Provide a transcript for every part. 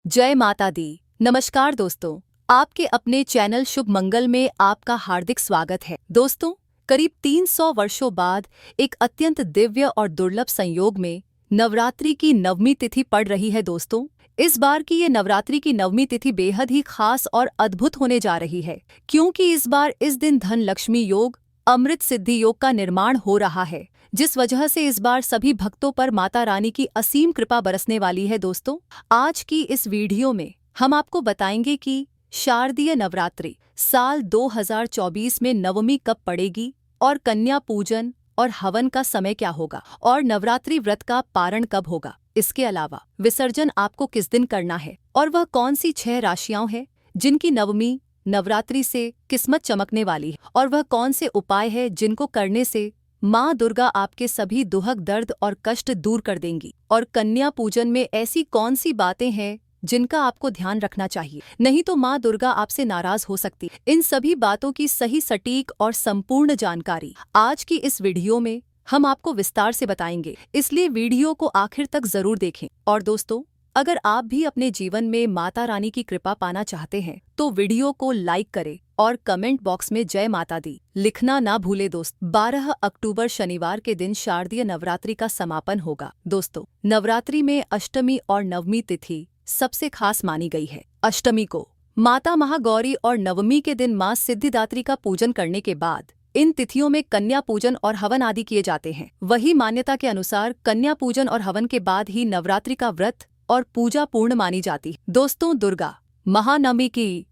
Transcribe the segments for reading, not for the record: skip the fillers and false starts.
जय माता दी। नमस्कार दोस्तों, आपके अपने चैनल शुभ मंगल में आपका हार्दिक स्वागत है। दोस्तों, करीब 300 वर्षों बाद एक अत्यंत दिव्य और दुर्लभ संयोग में नवरात्रि की नवमी तिथि पड़ रही है। दोस्तों, इस बार की ये नवरात्रि की नवमी तिथि बेहद ही खास और अद्भुत होने जा रही है, क्योंकि इस बार इस दिन धन लक्ष्मी योग, अमृत सिद्धि योग का निर्माण हो रहा है, जिस वजह से इस बार सभी भक्तों पर माता रानी की असीम कृपा बरसने वाली है। दोस्तों, आज की इस वीडियो में हम आपको बताएंगे कि शारदीय नवरात्रि साल 2024 में नवमी कब पड़ेगी और कन्या पूजन और हवन का समय क्या होगा और नवरात्रि व्रत का पारण कब होगा। इसके अलावा विसर्जन आपको किस दिन करना है और वह कौन सी 6 राशियां हैं जिनकी नवमी नवरात्रि से किस्मत चमकने वाली है और वह कौन से उपाय है जिनको करने से माँ दुर्गा आपके सभी दुहक दर्द और कष्ट दूर कर देंगी और कन्या पूजन में ऐसी कौन सी बातें हैं जिनका आपको ध्यान रखना चाहिए, नहीं तो माँ दुर्गा आपसे नाराज हो सकती है। इन सभी बातों की सही सटीक और संपूर्ण जानकारी आज की इस वीडियो में हम आपको विस्तार से बताएंगे, इसलिए वीडियो को आखिर तक जरूर देखें। और दोस्तों, अगर आप भी अपने जीवन में माता रानी की कृपा पाना चाहते हैं तो वीडियो को लाइक करें और कमेंट बॉक्स में जय माता दी लिखना ना भूले। दोस्त, 12 अक्टूबर शनिवार के दिन शारदीय नवरात्रि का समापन होगा। दोस्तों, नवरात्रि में अष्टमी और नवमी तिथि सबसे खास मानी गई है। अष्टमी को माता महागौरी और नवमी के दिन माँ सिद्धिदात्री का पूजन करने के बाद इन तिथियों में कन्या पूजन और हवन आदि किए जाते हैं। वही मान्यता के अनुसार कन्या पूजन और हवन के बाद ही नवरात्रि का व्रत और पूजा पूर्ण मानी जाती है। दोस्तों, दुर्गा महानवमी की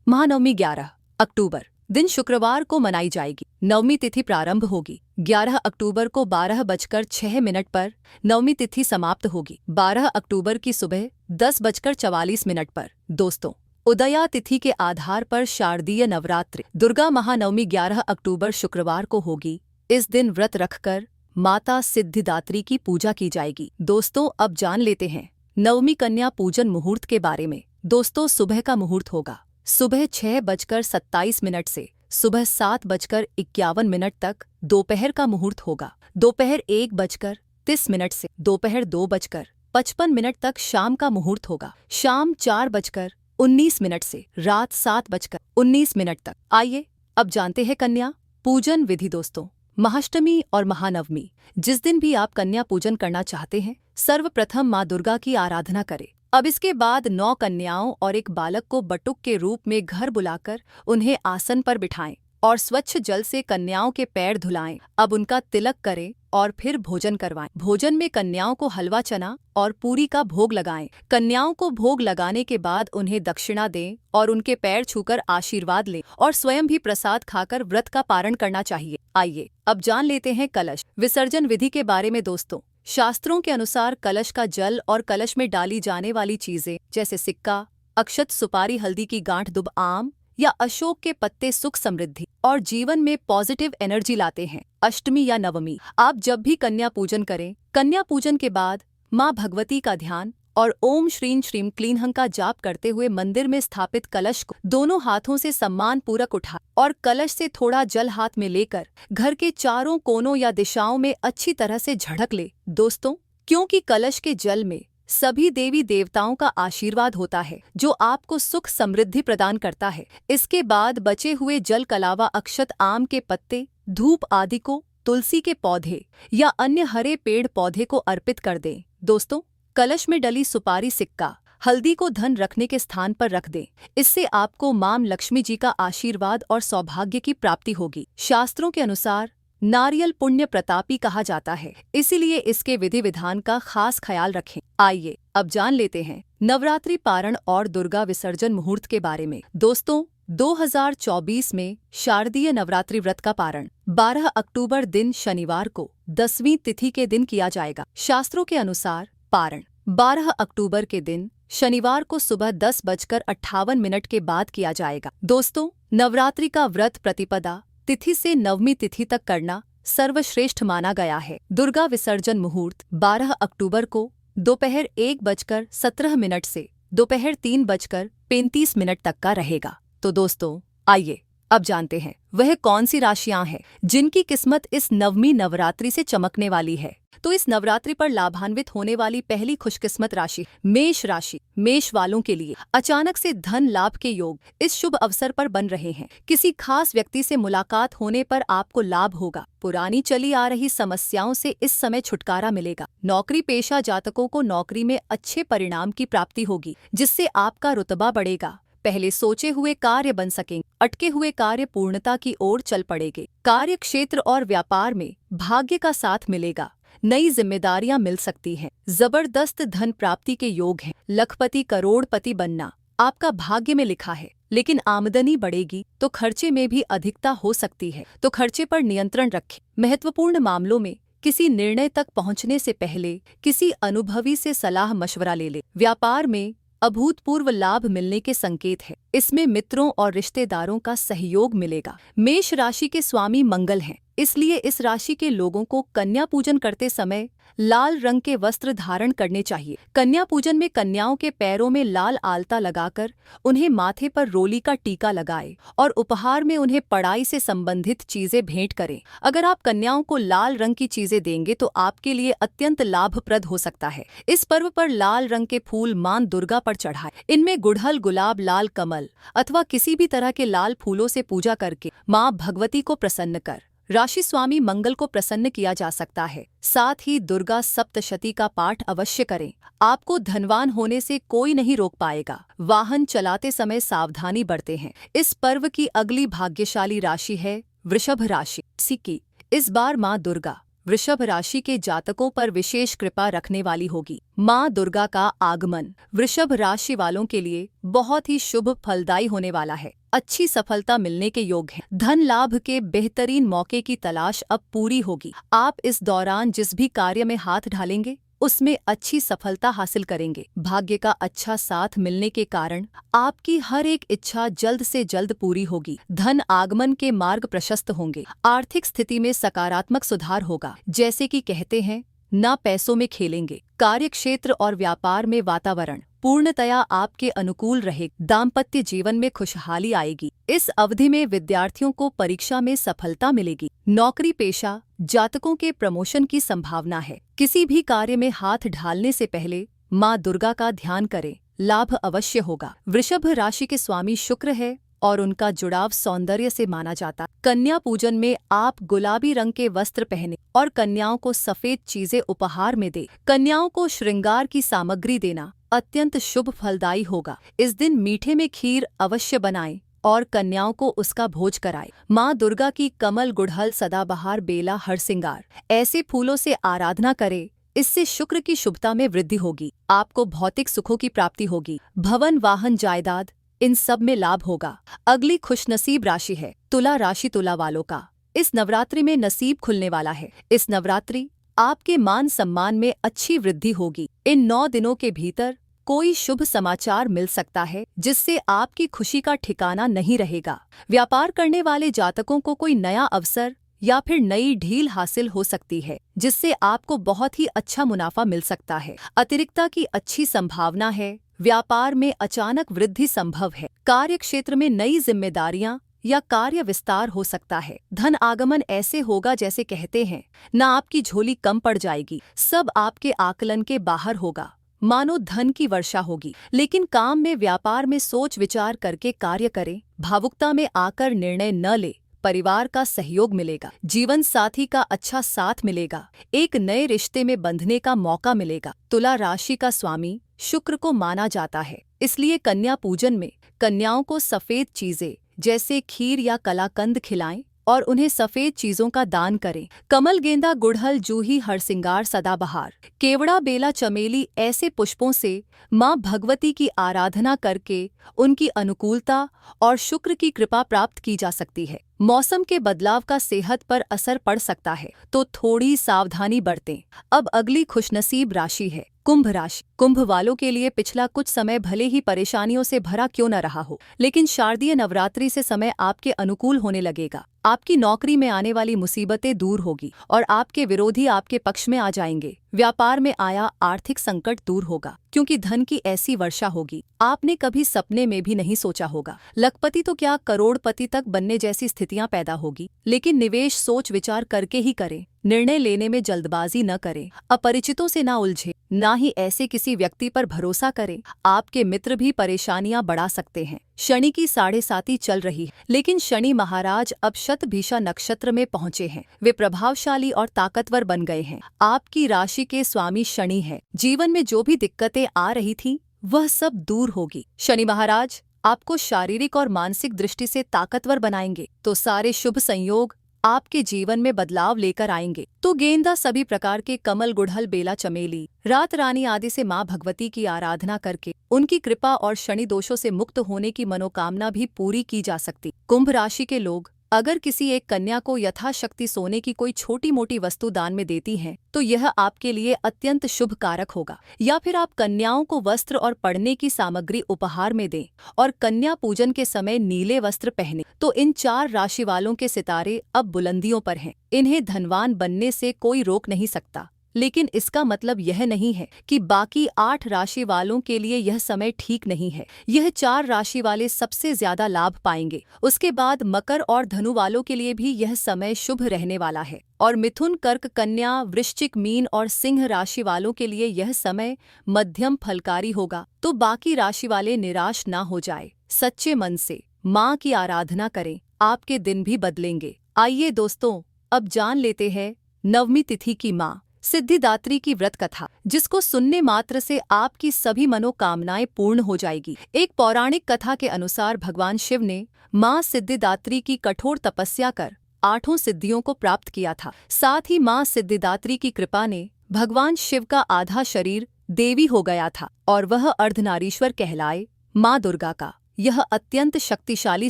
महानवमी 11 अक्टूबर दिन शुक्रवार को मनाई जाएगी। नवमी तिथि प्रारंभ होगी 11 अक्टूबर को 12:06 पर नवमी तिथि समाप्त होगी 12 अक्टूबर की सुबह 10:44 पर। दोस्तों, उदया तिथि के आधार पर शारदीय नवरात्रि दुर्गा महानवमी 11 अक्टूबर शुक्रवार को होगी। इस दिन व्रत रखकर माता सिद्धिदात्री की पूजा की जाएगी। दोस्तों, अब जान लेते हैं नवमी कन्या पूजन मुहूर्त के बारे में। दोस्तों, सुबह का मुहूर्त होगा सुबह 6:27 से सुबह 7:51 तक। दोपहर का मुहूर्त होगा दोपहर 1:30 से दोपहर 2:55 तक। शाम का मुहूर्त होगा शाम 4:19 से रात 7:19 तक। आइए अब जानते हैं कन्या पूजन विधि। दोस्तों, महाअष्टमी और महानवमी जिस दिन भी आप कन्या पूजन करना चाहते हैं, सर्वप्रथम माँ दुर्गा की आराधना करें। अब इसके बाद 9 कन्याओं और एक बालक को बटुक के रूप में घर बुलाकर उन्हें आसन पर बिठाएं और स्वच्छ जल से कन्याओं के पैर धुलाएं। अब उनका तिलक करें और फिर भोजन करवाएं। भोजन में कन्याओं को हलवा चना और पूरी का भोग लगाएं। कन्याओं को भोग लगाने के बाद उन्हें दक्षिणा दें और उनके पैर छूकर आशीर्वाद लें और स्वयं भी प्रसाद खाकर व्रत का पारण करना चाहिए। आइए अब जान लेते हैं कलश विसर्जन विधि के बारे में। दोस्तों, शास्त्रों के अनुसार कलश का जल और कलश में डाली जाने वाली चीजें जैसे सिक्का, अक्षत, सुपारी, हल्दी की गांठ, दुब, आम या अशोक के पत्ते सुख, समृद्धि और जीवन में पॉजिटिव एनर्जी लाते हैं। अष्टमी या नवमी आप जब भी कन्या पूजन करें, कन्या पूजन के बाद माँ भगवती का ध्यान और ओम श्रीं श्रीं क्लीं हं का जाप करते हुए मंदिर में स्थापित कलश को दोनों हाथों से सम्मान पूर्वक उठा और कलश से थोड़ा जल हाथ में लेकर घर के चारों कोनों या दिशाओं में अच्छी तरह से झड़क ले। दोस्तों, क्योंकि कलश के जल में सभी देवी देवताओं का आशीर्वाद होता है जो आपको सुख समृद्धि प्रदान करता है। इसके बाद बचे हुए जल कलावा, अक्षत, आम के पत्ते, धूप आदि को तुलसी के पौधे या अन्य हरे पेड़ पौधे को अर्पित कर दें। दोस्तों, कलश में डली सुपारी, सिक्का, हल्दी को धन रखने के स्थान पर रख दें। इससे आपको मां लक्ष्मी जी का आशीर्वाद और सौभाग्य की प्राप्ति होगी। शास्त्रों के अनुसार नारियल पुण्य प्रतापी कहा जाता है, इसीलिए इसके विधि विधान का खास ख्याल रखें। आइए अब जान लेते हैं नवरात्रि पारण और दुर्गा विसर्जन मुहूर्त के बारे में। दोस्तों, 2024 में शारदीय नवरात्रि व्रत का पारण 12 अक्टूबर दिन शनिवार को 10वीं तिथि के दिन किया जाएगा। शास्त्रों के अनुसार पारण 12 अक्टूबर के दिन शनिवार को सुबह 10:58 के बाद किया जाएगा। दोस्तों, नवरात्रि का व्रत प्रतिपदा तिथि से नवमी तिथि तक करना सर्वश्रेष्ठ माना गया है। दुर्गा विसर्जन मुहूर्त 12 अक्टूबर को दोपहर 1:17 से दोपहर 3:35 तक का रहेगा। तो दोस्तों, आइए अब जानते हैं वह कौन सी राशियां हैं जिनकी किस्मत इस नवमी नवरात्रि से चमकने वाली है। तो इस नवरात्रि पर लाभान्वित होने वाली पहली खुशकिस्मत राशि मेष राशि। मेष वालों के लिए अचानक से धन लाभ के योग इस शुभ अवसर पर बन रहे हैं। किसी खास व्यक्ति से मुलाकात होने पर आपको लाभ होगा। पुरानी चली आ रही समस्याओं से इस समय छुटकारा मिलेगा। नौकरी पेशा जातकों को नौकरी में अच्छे परिणाम की प्राप्ति होगी, जिससे आपका रुतबा बढ़ेगा। पहले सोचे हुए कार्य बन सकेंगे। अटके हुए कार्य पूर्णता की ओर चल पड़ेंगे। कार्य क्षेत्र और व्यापार में भाग्य का साथ मिलेगा। नई जिम्मेदारियां मिल सकती हैं। जबरदस्त धन प्राप्ति के योग हैं। लखपति करोड़पति बनना आपका भाग्य में लिखा है, लेकिन आमदनी बढ़ेगी तो खर्चे में भी अधिकता हो सकती है, तो खर्चे पर नियंत्रण रखें। महत्वपूर्ण मामलों में किसी निर्णय तक पहुंचने से पहले किसी अनुभवी से सलाह मशवरा ले लें। व्यापार में अभूतपूर्व लाभ मिलने के संकेत है। इसमें मित्रों और रिश्तेदारों का सहयोग मिलेगा। मेष राशि के स्वामी मंगल हैं, इसलिए इस राशि के लोगों को कन्या पूजन करते समय लाल रंग के वस्त्र धारण करने चाहिए। कन्या पूजन में कन्याओं के पैरों में लाल आलता लगाकर उन्हें माथे पर रोली का टीका लगाएं और उपहार में उन्हें पढ़ाई से संबंधित चीजें भेंट करें। अगर आप कन्याओं को लाल रंग की चीजें देंगे तो आपके लिए अत्यंत लाभप्रद हो सकता है। इस पर्व पर लाल रंग के फूल मां दुर्गा पर चढ़ाएं। इनमें गुड़हल, गुलाब, लाल कमल अथवा किसी भी तरह के लाल फूलों से पूजा करके मां भगवती को प्रसन्न कर राशि स्वामी मंगल को प्रसन्न किया जा सकता है। साथ ही दुर्गा सप्तशती का पाठ अवश्य करें। आपको धनवान होने से कोई नहीं रोक पाएगा। वाहन चलाते समय सावधानी बरतें हैं। इस पर्व की अगली भाग्यशाली राशि है वृषभ राशि। सिक्की इस बार मां दुर्गा वृषभ राशि के जातकों पर विशेष कृपा रखने वाली होगी। मां दुर्गा का आगमन वृषभ राशि वालों के लिए बहुत ही शुभ फलदायी होने वाला है। अच्छी सफलता मिलने के योग हैं। धन लाभ के बेहतरीन मौके की तलाश अब पूरी होगी। आप इस दौरान जिस भी कार्य में हाथ डालेंगे उसमें अच्छी सफलता हासिल करेंगे। भाग्य का अच्छा साथ मिलने के कारण आपकी हर एक इच्छा जल्द से जल्द पूरी होगी। धन आगमन के मार्ग प्रशस्त होंगे। आर्थिक स्थिति में सकारात्मक सुधार होगा। जैसे कि कहते हैं, ना पैसों में खेलेंगे। कार्यक्षेत्र और व्यापार में वातावरण पूर्णतया आपके अनुकूल रहे। दाम्पत्य जीवन में खुशहाली आएगी। इस अवधि में विद्यार्थियों को परीक्षा में सफलता मिलेगी। नौकरी पेशा जातकों के प्रमोशन की संभावना है। किसी भी कार्य में हाथ डालने से पहले मां दुर्गा का ध्यान करें, लाभ अवश्य होगा। वृषभ राशि के स्वामी शुक्र है और उनका जुड़ाव सौंदर्य से माना जाता। कन्या पूजन में आप गुलाबी रंग के वस्त्र पहने और कन्याओं को सफेद चीजें उपहार में दे। कन्याओं को श्रृंगार की सामग्री देना अत्यंत शुभ फलदायी होगा। इस दिन मीठे में खीर अवश्य बनाएं और कन्याओं को उसका भोज कराएं। मां दुर्गा की कमल, गुड़हल, सदाबहार, बेला, हरसिंगार ऐसे फूलों से आराधना करें। इससे शुक्र की शुभता में वृद्धि होगी। आपको भौतिक सुखों की प्राप्ति होगी। भवन, वाहन, जायदाद इन सब में लाभ होगा। अगली खुशनसीब राशि है तुला राशि। तुला वालों का इस नवरात्रि में नसीब खुलने वाला है। इस नवरात्रि आपके मान सम्मान में अच्छी वृद्धि होगी। इन 9 दिनों के भीतर कोई शुभ समाचार मिल सकता है जिससे आपकी खुशी का ठिकाना नहीं रहेगा। व्यापार करने वाले जातकों को कोई नया अवसर या फिर नई ढील हासिल हो सकती है, जिससे आपको बहुत ही अच्छा मुनाफा मिल सकता है। अतिरिक्ता की अच्छी संभावना है। व्यापार में अचानक वृद्धि संभव है। कार्य क्षेत्र में नई जिम्मेदारियां या कार्य विस्तार हो सकता है। धन आगमन ऐसे होगा जैसे कहते हैं, न आपकी झोली कम पड़ जाएगी, सब आपके आकलन के बाहर होगा। मानो धन की वर्षा होगी। लेकिन काम में, व्यापार में सोच विचार करके कार्य करें। भावुकता में आकर निर्णय न ले। परिवार का सहयोग मिलेगा। जीवन साथी का अच्छा साथ मिलेगा। एक नए रिश्ते में बंधने का मौका मिलेगा। तुला राशि का स्वामी शुक्र को माना जाता है, इसलिए कन्या पूजन में कन्याओं को सफेद चीजें जैसे खीर या कलाकंद खिलाएं और उन्हें सफेद चीजों का दान करें। कमल, गेंदा, गुड़हल, जूही, हरसिंगार, सदाबहार, केवड़ा, बेला, चमेली ऐसे पुष्पों से मां भगवती की आराधना करके उनकी अनुकूलता और शुक्र की कृपा प्राप्त की जा सकती है। मौसम के बदलाव का सेहत पर असर पड़ सकता है, तो थोड़ी सावधानी बरतें। अब अगली खुशनसीब राशि है कुंभ राशि। कुंभ वालों के लिए पिछला कुछ समय भले ही परेशानियों से भरा क्यों न रहा हो, लेकिन शारदीय नवरात्रि से समय आपके अनुकूल होने लगेगा। आपकी नौकरी में आने वाली मुसीबतें दूर होगी और आपके विरोधी आपके पक्ष में आ जाएंगे। व्यापार में आया आर्थिक संकट दूर होगा, क्योंकि धन की ऐसी वर्षा होगी आपने कभी सपने में भी नहीं सोचा होगा। लखपति तो क्या करोड़पति तक बनने जैसी स्थितियां पैदा होगी। लेकिन निवेश सोच विचार करके ही करें, निर्णय लेने में जल्दबाजी न करें, अपरिचितों से ना उलझे, ना ही ऐसे किसी व्यक्ति पर भरोसा करें। आपके मित्र भी परेशानियां बढ़ा सकते हैं। शनि की 7.5 चल रही है, लेकिन शनि महाराज अब शतभिषा नक्षत्र में पहुंचे हैं। वे प्रभावशाली और ताकतवर बन गए हैं। आपकी राशि के स्वामी शनि है। जीवन में जो भी दिक्कतें आ रही थी वह सब दूर होगी। शनि महाराज आपको शारीरिक और मानसिक दृष्टि से ताकतवर बनाएंगे, तो सारे शुभ संयोग आपके जीवन में बदलाव लेकर आएंगे। तो गेंदा, सभी प्रकार के कमल, गुड़हल, बेला, चमेली, रात रानी आदि से माँ भगवती की आराधना करके उनकी कृपा और शनि दोषों से मुक्त होने की मनोकामना भी पूरी की जा सकती। कुंभ राशि के लोग अगर किसी एक कन्या को यथाशक्ति सोने की कोई छोटी मोटी वस्तु दान में देती हैं, तो यह आपके लिए अत्यंत शुभ कारक होगा। या फिर आप कन्याओं को वस्त्र और पढ़ने की सामग्री उपहार में दें और कन्या पूजन के समय नीले वस्त्र पहने, तो इन 4 राशि वालों के सितारे अब बुलंदियों पर हैं। इन्हें धनवान बनने से कोई रोक नहीं सकता। लेकिन इसका मतलब यह नहीं है कि बाकी 8 राशि वालों के लिए यह समय ठीक नहीं है। यह 4 राशि वाले सबसे ज्यादा लाभ पाएंगे। उसके बाद मकर और धनु वालों के लिए भी यह समय शुभ रहने वाला है। और मिथुन, कर्क, कन्या, वृश्चिक, मीन और सिंह राशि वालों के लिए यह समय मध्यम फलकारी होगा। तो बाकी राशि वाले निराश ना हो जाए। सच्चे मन से माँ की आराधना करें, आपके दिन भी बदलेंगे। आइए दोस्तों, अब जान लेते हैं नवमी तिथि की माँ सिद्धिदात्री की व्रत कथा, जिसको सुनने मात्र से आपकी सभी मनोकामनाएं पूर्ण हो जाएगी। एक पौराणिक कथा के अनुसार भगवान शिव ने माँ सिद्धिदात्री की कठोर तपस्या कर 8 सिद्धियों को प्राप्त किया था। साथ ही माँ सिद्धिदात्री की कृपा ने भगवान शिव का आधा शरीर देवी हो गया था और वह अर्धनारीश्वर कहलाए। माँ दुर्गा का यह अत्यंत शक्तिशाली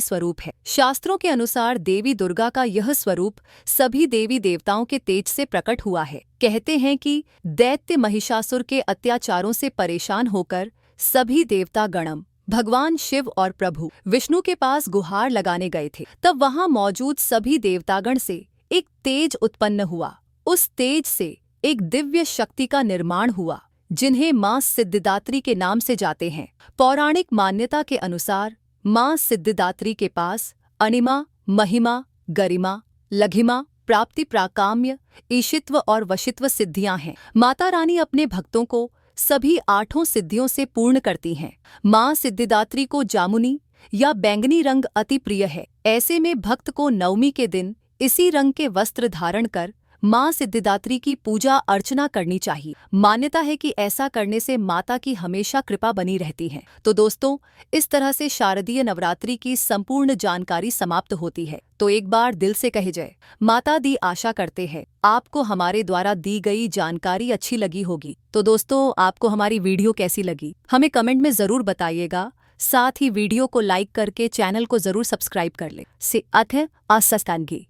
स्वरूप है। शास्त्रों के अनुसार देवी दुर्गा का यह स्वरूप सभी देवी देवताओं के तेज से प्रकट हुआ है। कहते हैं कि दैत्य महिषासुर के अत्याचारों से परेशान होकर सभी देवता गणम भगवान शिव और प्रभु विष्णु के पास गुहार लगाने गए थे। तब वहां मौजूद सभी देवतागण से एक तेज उत्पन्न हुआ। उस तेज से एक दिव्य शक्ति का निर्माण हुआ, जिन्हें माँ सिद्धिदात्री के नाम से जाते हैं। पौराणिक मान्यता के अनुसार माँ सिद्धिदात्री के पास अणिमा, महिमा, गरिमा, लघिमा, प्राप्ति, प्राकाम्य, ईशित्व और वशित्व सिद्धियां हैं। माता रानी अपने भक्तों को सभी 8 सिद्धियों से पूर्ण करती हैं। माँ सिद्धिदात्री को जामुनी या बैंगनी रंग अति प्रिय है। ऐसे में भक्त को नवमी के दिन इसी रंग के वस्त्र धारण कर माँ सिद्धिदात्री की पूजा अर्चना करनी चाहिए। मान्यता है कि ऐसा करने से माता की हमेशा कृपा बनी रहती है। तो दोस्तों, इस तरह से शारदीय नवरात्रि की संपूर्ण जानकारी समाप्त होती है। तो एक बार दिल से कहे जय माता दी। आशा करते हैं आपको हमारे द्वारा दी गई जानकारी अच्छी लगी होगी। तो दोस्तों, आपको हमारी वीडियो कैसी लगी हमें कमेंट में जरूर बताइएगा। साथ ही वीडियो को लाइक करके चैनल को जरूर सब्सक्राइब कर ले। से अथ अस्तानगी।